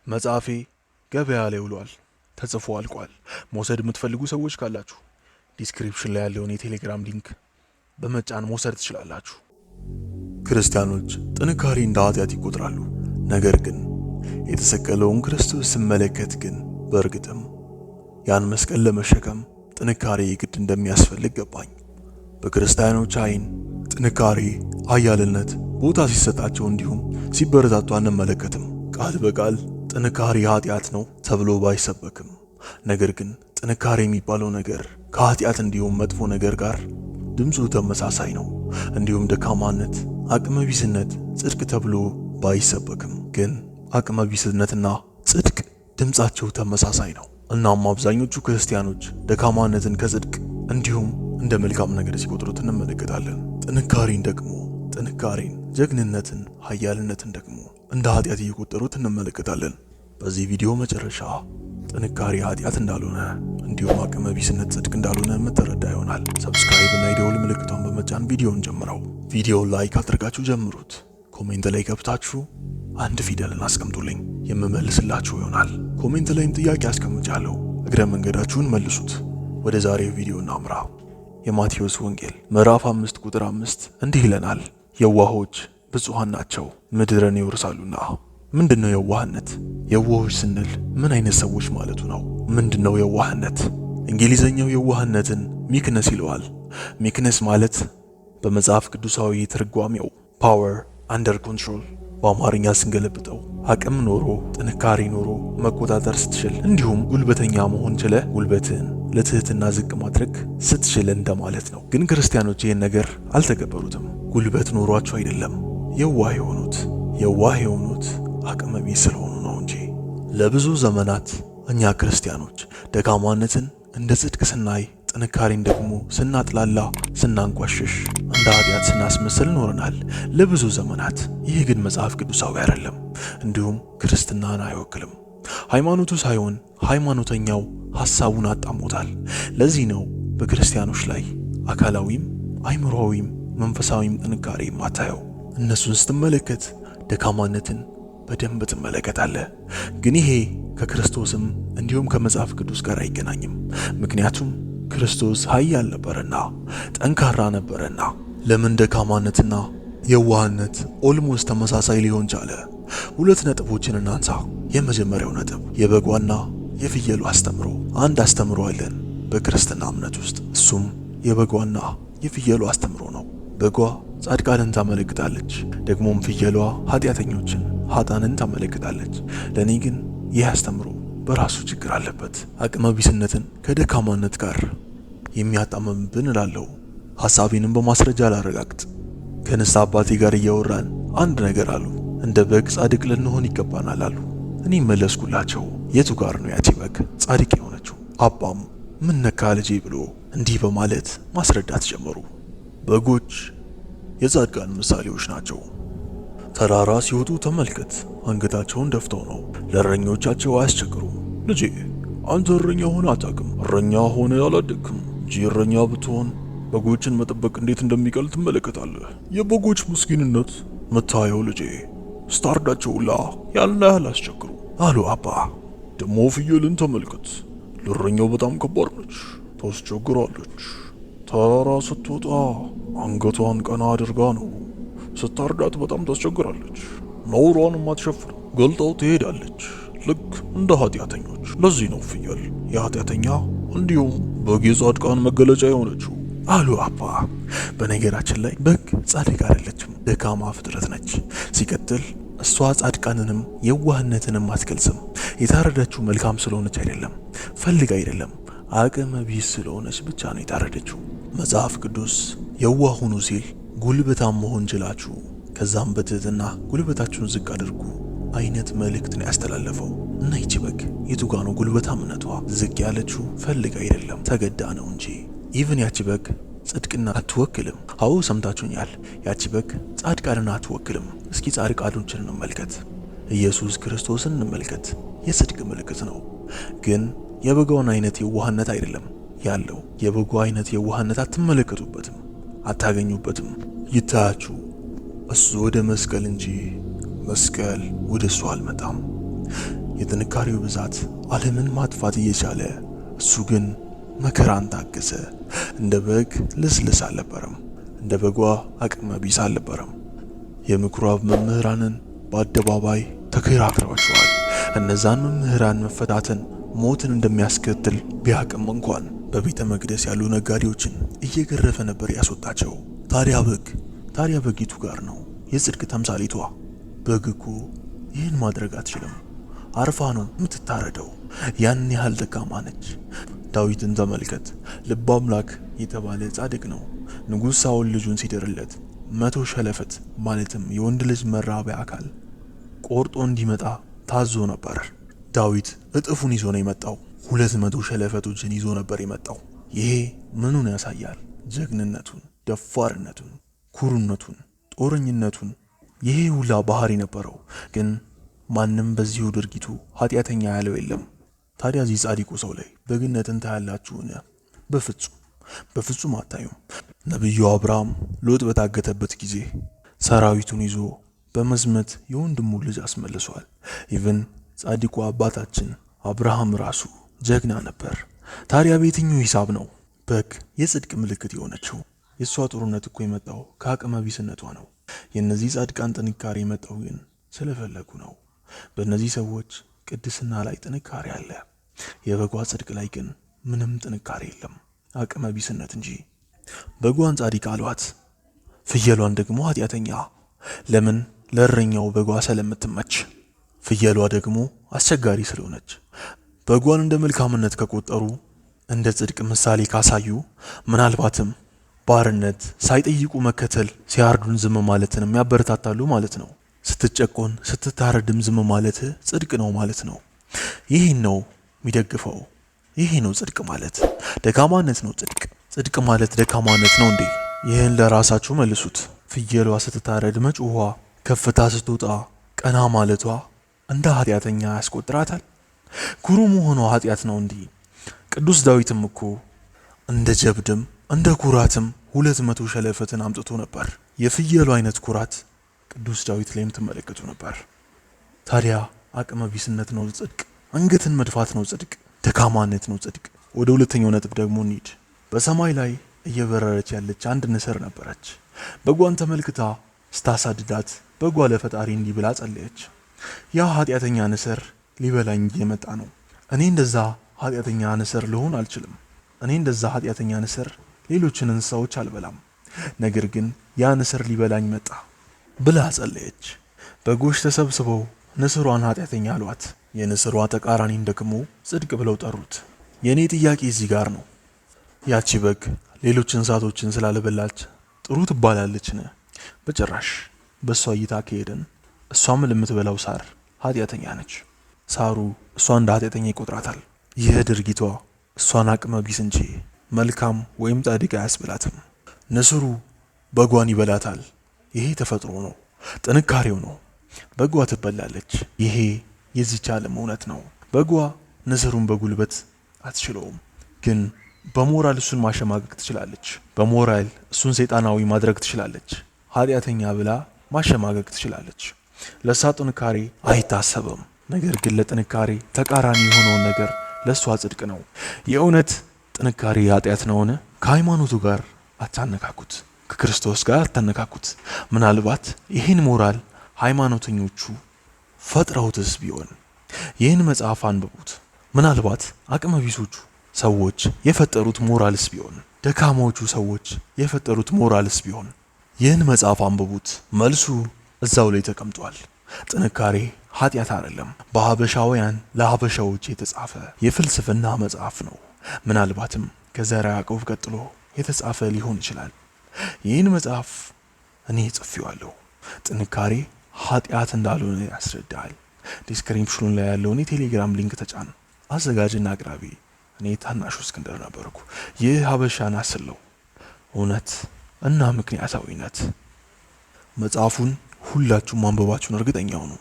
መጽሐፌ ገበያ ላይ ውሏል። ተጽፎ አልቋል። መውሰድ የምትፈልጉ ሰዎች ካላችሁ ዲስክሪፕሽን ላይ ያለውን የቴሌግራም ሊንክ በመጫን መውሰድ ትችላላችሁ። ክርስቲያኖች ጥንካሬ እንደ ኃጢአት ይቆጥራሉ። ነገር ግን የተሰቀለውን ክርስቶስ ስመለከት ግን በእርግጥም ያን መስቀል ለመሸከም ጥንካሬ ግድ እንደሚያስፈልግ ገባኝ። በክርስቲያኖች አይን ጥንካሬ፣ ኃያልነት ቦታ ሲሰጣቸው እንዲሁም ሲበረታቱ አንመለከትም። ቃል በቃል ጥንካሬ ኃጢአት ነው ተብሎ ባይሰበክም፣ ነገር ግን ጥንካሬ የሚባለው ነገር ከኃጢአት እንዲሁም መጥፎ ነገር ጋር ድምፁ ተመሳሳይ ነው። እንዲሁም ደካማነት፣ አቅመቢስነት ጽድቅ ተብሎ ባይሰበክም ግን አቅመቢስነትና ጽድቅ ድምፃቸው ተመሳሳይ ነው። እናም አብዛኞቹ ክርስቲያኖች ደካማነትን ከጽድቅ እንዲሁም እንደ መልካም ነገር ሲቆጥሩት እንመለከታለን። ጥንካሬን፣ ጀግንነትን፣ ኃያልነትን ደግሞ እንደ ኃጢአት እየቆጠሩት እንመለከታለን። በዚህ ቪዲዮ መጨረሻ ጥንካሬ ኃጢአት እንዳልሆነ እንዲሁም አቅመቢስነት ጽድቅ እንዳልሆነ የምትረዳ ይሆናል። ሰብስክራይብ እና የደወል ምልክቷን በመጫን ቪዲዮውን ጀምረው። ቪዲዮውን ላይክ አድርጋችሁ ጀምሩት። ኮሜንት ላይ ገብታችሁ አንድ ፊደልን አስቀምጡልኝ፣ የምመልስላችሁ ይሆናል። ኮሜንት ላይም ጥያቄ አስቀምጫለሁ፣ እግረ መንገዳችሁን መልሱት። ወደ ዛሬው ቪዲዮ እናምራ። የማቴዎስ ወንጌል ምዕራፍ 5 ቁጥር 5 እንዲህ ይለናል፣ የዋሆች ብፁዓን ናቸው ምድርን ይወርሳሉና። ምንድነው የዋህነት? የዋሆች ስንል ምን አይነት ሰዎች ማለቱ ነው? ምንድነው የዋህነት? እንግሊዘኛው የዋህነትን ሚክነስ ይለዋል። ሚክነስ ማለት በመጽሐፍ ቅዱሳዊ ትርጓሜው ፓወር አንደር ኮንትሮል፣ በአማርኛ ስንገለብጠው አቅም ኖሮ ጥንካሬ ኖሮ መቆጣጠር ስትችል፣ እንዲሁም ጉልበተኛ መሆን ችለ ጉልበትን ለትህትና ዝቅ ማድረግ ስትችል እንደማለት ነው። ግን ክርስቲያኖች ይህን ነገር አልተገበሩትም። ጉልበት ኖሯቸው አይደለም የዋህ የሆኑት አቅመ ቢስ ስለሆኑ ነው እንጂ። ለብዙ ዘመናት እኛ ክርስቲያኖች ደካማነትን እንደ ጽድቅ ስናይ፣ ጥንካሬን ደግሞ ስናጥላላ፣ ስናንቋሽሽ፣ እንደ ኃጢአት ስናስመስል ኖረናል ለብዙ ዘመናት። ይህ ግን መጽሐፍ ቅዱሳዊ አይደለም፣ እንዲሁም ክርስትናን አይወክልም። ሃይማኖቱ ሳይሆን ሃይማኖተኛው ሐሳቡን አጣሞታል። ለዚህ ነው በክርስቲያኖች ላይ አካላዊም አይምሮዊም መንፈሳዊም ጥንካሬ ማታየው። እነሱን ስትመለከት ደካማነትን በደንብ ትመለከታለህ። ግን ይሄ ከክርስቶስም እንዲሁም ከመጽሐፍ ቅዱስ ጋር አይገናኝም። ምክንያቱም ክርስቶስ ኃያል ነበረና ጠንካራ ነበረና። ለምን ደካማነትና የዋህነት ኦልሞስት ተመሳሳይ ሊሆን ቻለ? ሁለት ነጥቦችን እናንሳ። የመጀመሪያው ነጥብ የበጓና የፍየሉ አስተምሮ። አንድ አስተምሮ አለን በክርስትና እምነት ውስጥ፣ እሱም የበጓና የፍየሉ አስተምሮ ነው። በጓ ጻድቃንን ታመለክታለች፣ ደግሞም ፍየሏ ኃጢአተኞችን ኃጣንን ታመለክታለች። ለኔ ግን ይህ አስተምሮ በራሱ ችግር አለበት። አቅመቢስነትን ከደካማነት ጋር የሚያጣመምብን እላለሁ። ሐሳቤንም በማስረጃ ላረጋግጥ። ከንስሐ አባቴ ጋር እያወራን አንድ ነገር አሉ። እንደ በግ ጻድቅ ልንሆን ይገባናል አሉ። እኔ መለስኩላቸው፣ የቱ ጋር ነው ያቺ በግ ጻድቅ የሆነችው? አባም ምን ነካ ልጄ ብሎ እንዲህ በማለት ማስረዳት ጀመሩ። በጎች የጻድቃን ምሳሌዎች ናቸው። ተራራ ሲወጡ ተመልከት፣ አንገታቸውን ደፍተው ነው። ለእረኞቻቸው አያስቸግሩም። ልጄ አንተ እረኛ ሆነ አታውቅም፣ እረኛ ሆነ አላደግክም እንጂ እረኛ ብትሆን በጎችን መጠበቅ እንዴት እንደሚቀል ትመለከታለህ። የበጎች ምስኪንነት ምታየው ልጄ፣ ስታርዳቸውላ ያን ያህል አያስቸግሩ አሉ አባ። ደሞ ፍየልን ተመልከት፣ ለእረኛው በጣም ከባድ ነች፣ ታስቸግራለች። ተራራ ስትወጣ አንገቷን ቀና አድርጋ ነው። ስታርዳት በጣም ታስቸግራለች። ነውሯንም አትሸፍርም፣ ገልጣው ትሄዳለች፣ ልክ እንደ ኃጢአተኞች። ለዚህ ነው ፍየል የኃጢአተኛ እንዲሁም በግ የጻድቃን መገለጫ የሆነችው አሉ አባ። በነገራችን ላይ በግ ጻድቅ አይደለችም፣ ደካማ ፍጥረት ነች። ሲቀጥል እሷ ጻድቃንንም የዋህነትንም አትገልጽም። የታረደችው መልካም ስለሆነች አይደለም፣ ፈልግ አይደለም፣ አቅመ ቢስ ስለሆነች ብቻ ነው የታረደችው። መጽሐፍ ቅዱስ የዋህ ሁኑ ሲል ጉልበታም መሆን ችላችሁ ከዛም በትህትና ጉልበታችሁን ዝቅ አድርጉ አይነት መልእክት ነው ያስተላለፈው። እና ይቺ በግ የቱ ጋ ነው ጉልበታምነቷ? ዝቅ ያለችው ፈልግ አይደለም፣ ተገዳ ነው እንጂ። ኢቭን ያቺ በግ ጽድቅና አትወክልም። አዎ ሰምታችሁኛል፣ ያቺ በግ ጻድቃንን አትወክልም። እስኪ ጻድቃኖችን እንመልከት፣ ኢየሱስ ክርስቶስን እንመልከት። የጽድቅ ምልክት ነው፣ ግን የበጋውን አይነት የዋህነት አይደለም ያለው። የበጉ አይነት የዋህነት አትመለከቱበትም፣ አታገኙበትም። ይታያችሁ እሱ ወደ መስቀል እንጂ መስቀል ወደ እሱ አልመጣም። የጥንካሬው ብዛት ዓለምን ማጥፋት እየቻለ እሱ ግን መከራን ታገሰ። እንደ በግ ልስልስ አልነበረም፣ እንደ በጓ አቅመ ቢስ አልነበረም። የምኩራብ መምህራንን በአደባባይ ተከራክረዋቸዋል። እነዛን መምህራን መፈታትን ሞትን እንደሚያስከትል ቢያቅም እንኳን በቤተ መቅደስ ያሉ ነጋዴዎችን እየገረፈ ነበር ያስወጣቸው። ታዲያ በጊቱ ጋር ነው የጽድቅ ተምሳሌቷ። በግ እኮ ይህን ማድረግ አትችልም፣ አርፋ ነው የምትታረደው። ያን ያህል ደካማ ነች። ዳዊትን ተመልከት። ልበ አምላክ የተባለ ጻድቅ ነው። ንጉሥ ሳኦል ልጁን ሲድርለት 100 ሸለፈት ማለትም የወንድ ልጅ መራቢያ አካል ቆርጦ እንዲመጣ ታዞ ነበር። ዳዊት እጥፉን ይዞ ነው የመጣው። 200 ሸለፈቶችን ይዞ ነበር የመጣው። ይሄ ምኑን ያሳያል? ጀግንነቱን፣ ደፋርነቱን፣ ኩሩነቱን፣ ጦረኝነቱን። ይሄ ሁላ ባህሪ ነበረው። ግን ማንም በዚሁ ድርጊቱ ኃጢአተኛ ያለው የለም። ታዲያ እዚህ ጻድቁ ሰው ላይ በግነትን ታያላችሁን? በፍጹም አታዩም። ነብዩ አብርሃም ሎጥ በታገተበት ጊዜ ሰራዊቱን ይዞ በመዝመት የወንድሙ ልጅ አስመልሷል። ኢቭን ጻድቁ አባታችን አብርሃም ራሱ ጀግና ነበር። ታዲያ በየትኛው ሂሳብ ነው በግ የጽድቅ ምልክት የሆነችው? የእሷ ጦርነት እኮ የመጣው ከአቅመ ቢስነቷ ነው። የእነዚህ ጻድቃን ጥንካሬ የመጣው ግን ስለፈለጉ ነው። በእነዚህ ሰዎች ቅድስና ላይ ጥንካሬ አለ። የበጓ ጽድቅ ላይ ግን ምንም ጥንካሬ የለም፣ አቅመ ቢስነት እንጂ። በጓን ጻድቅ አሏት፣ ፍየሏን ደግሞ ኃጢአተኛ። ለምን? ለእረኛው በጓ ስለምትመች፣ ፍየሏ ደግሞ አስቸጋሪ ስለሆነች። በጓን እንደ መልካምነት ከቆጠሩ፣ እንደ ጽድቅ ምሳሌ ካሳዩ፣ ምናልባትም ባርነት ሳይጠይቁ መከተል፣ ሲያርዱን ዝም ማለትንም ያበረታታሉ ማለት ነው። ስትጨቆን ስትታረድም ዝም ማለት ጽድቅ ነው ማለት ነው። ይህን ነው የሚደግፈው። ይሄ ነው ጽድቅ ማለት። ደካማነት ነው ጽድቅ ማለት ደካማነት ነው እንዴ? ይህን ለራሳችሁ መልሱት። ፍየሏ ስትታረድ መጮኋ፣ ከፍታ ስትወጣ ቀና ማለቷ እንደ ኃጢአተኛ ያስቆጥራታል? ኩሩ መሆኗ ኃጢአት ነው እንዲህ? ቅዱስ ዳዊትም እኮ እንደ ጀብድም እንደ ኩራትም 200 ሸለፈትን አምጥቶ ነበር። የፍየሉ አይነት ኩራት ቅዱስ ዳዊት ላይም ትመለከቱ ነበር። ታዲያ አቅመ ቢስነት ነው ጽድቅ? አንገትን መድፋት ነው ጽድቅ? ደካማነት ነው ጽድቅ? ወደ ሁለተኛው ነጥብ ደግሞ እንሂድ። በሰማይ ላይ እየበረረች ያለች አንድ ንስር ነበረች። በጓን ተመልክታ ስታሳድዳት በጓ ለፈጣሪ እንዲህ ብላ ጸለየች። ያ ኃጢአተኛ ንስር ሊበላኝ እየመጣ ነው። እኔ እንደዛ ኃጢአተኛ ንስር ልሆን አልችልም። እኔ እንደዛ ኃጢአተኛ ንስር ሌሎችን እንስሳዎች አልበላም። ነገር ግን ያ ንስር ሊበላኝ መጣ ብላ ጸለየች። በጎች ተሰብስበው ንስሯን ኃጢአተኛ አሏት። የንስሯ ተቃራኒን ደግሞ ጽድቅ ብለው ጠሩት። የኔ ጥያቄ እዚህ ጋር ነው። ያቺ በግ ሌሎች እንስሳቶችን ስላልበላች ጥሩ ትባላለችን? በጭራሽ። በእሷ እይታ ከሄድን እሷም ለምትበላው ሳር ኃጢአተኛ ነች። ሳሩ እሷ እንደ ኃጢአተኛ ይቆጥራታል። ይህ ድርጊቷ እሷን አቅመ ቢስ እንጂ መልካም ወይም ጻድቅ አያስብላትም። ንስሩ በጓን ይበላታል። ይሄ ተፈጥሮ ነው፣ ጥንካሬው ነው። በጓ ትበላለች። ይሄ የዚች ዓለም እውነት ነው። በጓ ንስሩን በጉልበት አትችለውም፣ ግን በሞራል እሱን ማሸማቀቅ ትችላለች። በሞራል እሱን ሰይጣናዊ ማድረግ ትችላለች። ኃጢአተኛ ብላ ማሸማቀቅ ትችላለች። ለእሷ ጥንካሬ አይታሰብም። ነገር ግን ለጥንካሬ ተቃራኒ የሆነውን ነገር ለእሷ ጽድቅ ነው። የእውነት ጥንካሬ ኃጢአት ነውን? ከሃይማኖቱ ጋር አታነካኩት፣ ከክርስቶስ ጋር አታነካኩት። ምናልባት ይህን ሞራል ሃይማኖተኞቹ ፈጥረውትስ ቢሆን ይህን መጽሐፍ አንብቡት። ምናልባት አቅመ ቢሶቹ ሰዎች የፈጠሩት ሞራልስ ቢሆን፣ ደካማዎቹ ሰዎች የፈጠሩት ሞራልስ ቢሆን ይህን መጽሐፍ አንብቡት። መልሱ እዛው ላይ ተቀምጧል። ጥንካሬ ኃጢአት አይደለም። በሀበሻውያን ለሀበሻዎች የተጻፈ የፍልስፍና መጽሐፍ ነው። ምናልባትም ከዘርዓ ያዕቆብ ቀጥሎ የተጻፈ ሊሆን ይችላል። ይህን መጽሐፍ እኔ ጽፌዋለሁ። ጥንካሬ ኃጢአት እንዳልሆነ ያስረዳል። ዲስክሪፕሽኑ ላይ ያለውን የቴሌግራም ሊንክ ተጫን። አዘጋጅና አቅራቢ እኔ ታናሹ እስክንድር ነበርኩ። ይህ ሀበሻን አስለው እውነት እና ምክንያታዊነት። መጽሐፉን ሁላችሁም ማንበባችሁን እርግጠኛ ሁኑ።